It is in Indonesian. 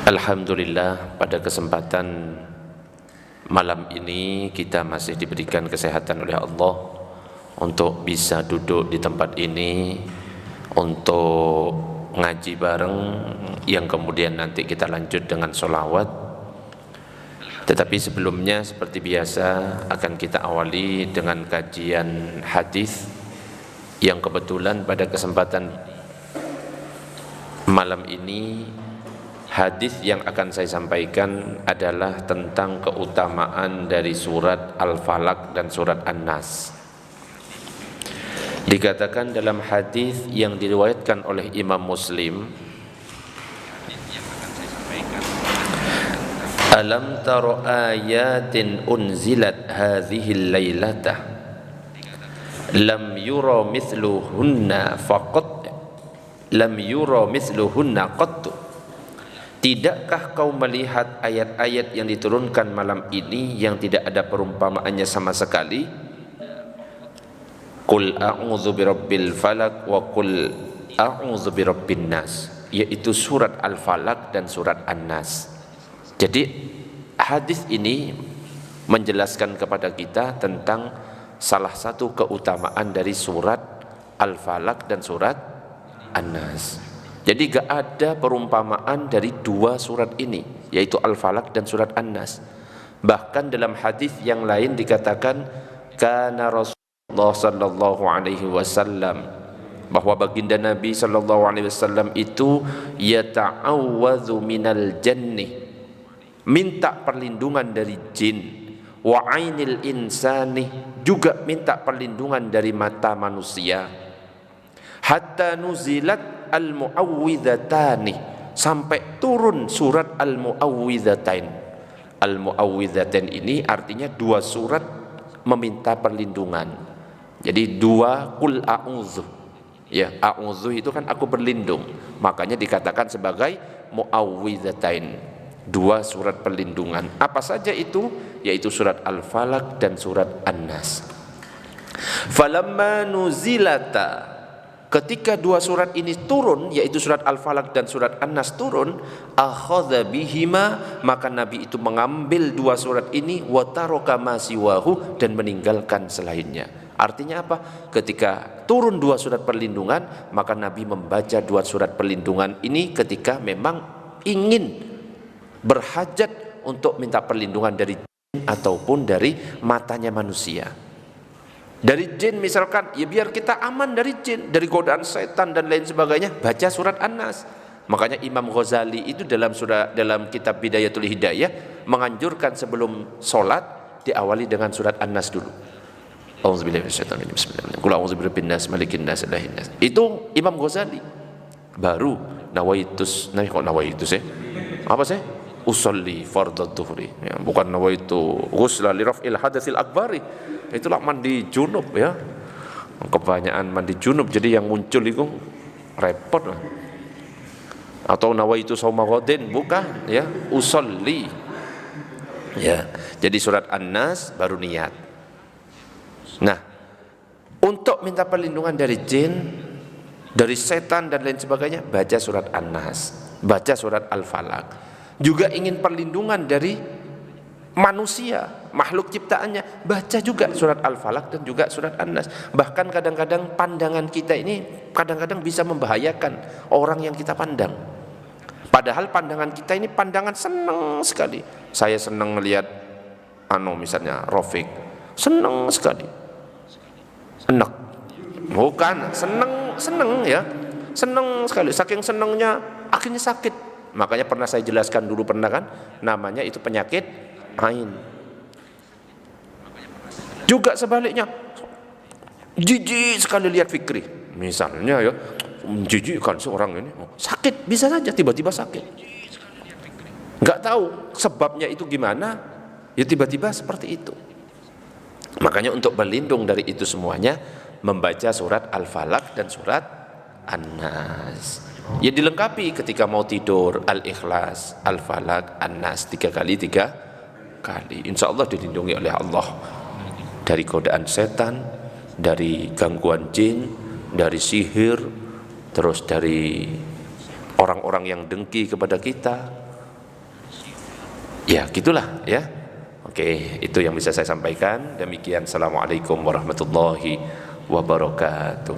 Alhamdulillah, pada kesempatan malam ini kita masih diberikan kesehatan oleh Allah untuk bisa duduk di tempat ini untuk ngaji bareng, yang kemudian nanti kita lanjut dengan sholawat. Tetapi sebelumnya seperti biasa akan kita awali dengan kajian hadis yang kebetulan pada kesempatan malam ini hadis yang akan saya sampaikan adalah tentang keutamaan dari surat Al-Falaq dan surat An-Nas. Dikatakan dalam hadis yang diriwayatkan oleh Imam Muslim, alam tara ayatin unzilat hadhil lailatah lam yura mithluhunna faqat lam yura mithluhunna qattu. Tidakkah kau melihat ayat-ayat yang diturunkan malam ini yang tidak ada perumpamaannya sama sekali? Qul a'udzu birabbil falaq wa qul a'udzu birabbin nas, yaitu surat Al-Falaq dan surat An-Nas. Jadi hadis ini menjelaskan kepada kita tentang salah satu keutamaan dari surat Al-Falaq dan surat An-Nas. Jadi gak ada perumpamaan dari dua surat ini, yaitu Al-Falaq dan surat An-Nas. Bahkan dalam hadis yang lain dikatakan kana Rasulullah sallallahu alaihi wasallam, bahwa baginda Nabi sallallahu alaihi wasallam itu yata'awwadzu minal janni, minta perlindungan dari jin, wa ainil insani, juga minta perlindungan dari mata manusia, hatta nuzilat al-mu'awwidhatani, sampai turun surat al-mu'awwidhatain. Al-mu'awwidhatain ini artinya dua surat meminta perlindungan. Jadi dua qul a'udzu, ya, a'udzu itu kan aku berlindung, makanya dikatakan sebagai mu'awwidhatain, dua surat perlindungan. Apa saja itu? Yaitu surat Al-Falaq dan surat An-Nas. Falamma nuzilata, ketika dua surat ini turun, yaitu surat Al-Falaq dan surat An-Nas turun, akhadha bihima, maka Nabi itu mengambil dua surat ini, wa taraka ma siwahu, dan meninggalkan selainnya. Artinya apa? Ketika turun dua surat perlindungan, maka Nabi membaca dua surat perlindungan ini ketika memang ingin berhajat untuk minta perlindungan dari jin ataupun dari matanya manusia. Dari jin misalkan, ya biar kita aman dari jin, dari godaan setan dan lain sebagainya, baca surat An-Nas. Makanya Imam Ghazali itu dalam kitab Bidayatul Hidayah menganjurkan sebelum sholat diawali dengan surat An-Nas dulu. A'udzubillahi minasyaitonir rajim. Bismillahirrahmanirrahim. Qul a'udzu birabbin nas, malikin nas, ilahin nas. Itu Imam Ghazali. Baru nawaitus, kok nawaitus ya? Apa sih? Usolli fardhu dhuhri, ya, bukan nawaitu ghusla li raf'il hadatsil akbari. Itulah mandi junub, ya, kebanyakan mandi junub, jadi yang muncul itu repot lah. Atau nawaitu shauma ghadin, bukan, ya, usolli, ya. Jadi surat An-Nas baru niat. Nah, untuk minta perlindungan dari jin, dari setan dan lain sebagainya, baca surat An-Nas, baca surat Al-Falaq. Juga ingin perlindungan dari manusia, makhluk ciptaannya, baca juga surat Al-Falaq dan juga surat An-Nas. Bahkan kadang-kadang pandangan kita ini kadang-kadang bisa membahayakan orang yang kita pandang. Padahal pandangan kita ini pandangan senang sekali. Saya senang melihat misalnya Rafiq, senang sekali. Enak. Bukan, senang ya. Senang sekali, saking senangnya akhirnya sakit. Makanya pernah saya jelaskan dulu, pernah kan, namanya itu penyakit ain. Juga sebaliknya, jijik sekali lihat Fikri misalnya, ya, jijik kan seorang ini, sakit, bisa saja tiba-tiba sakit, nggak tahu sebabnya itu gimana, ya tiba-tiba seperti itu. Makanya untuk berlindung dari itu semuanya, membaca surat Al-Falaq dan surat An-Nas. Ya dilengkapi ketika mau tidur, Al-Ikhlas, Al-Falaq, An-Nas 3 kali. Insya Allah dilindungi oleh Allah dari godaan setan, dari gangguan jin, dari sihir, terus dari orang-orang yang dengki kepada kita, Ya, gitulah ya. Oke, itu yang bisa saya sampaikan. Demikian, assalamualaikum warahmatullahi wabarakatuh.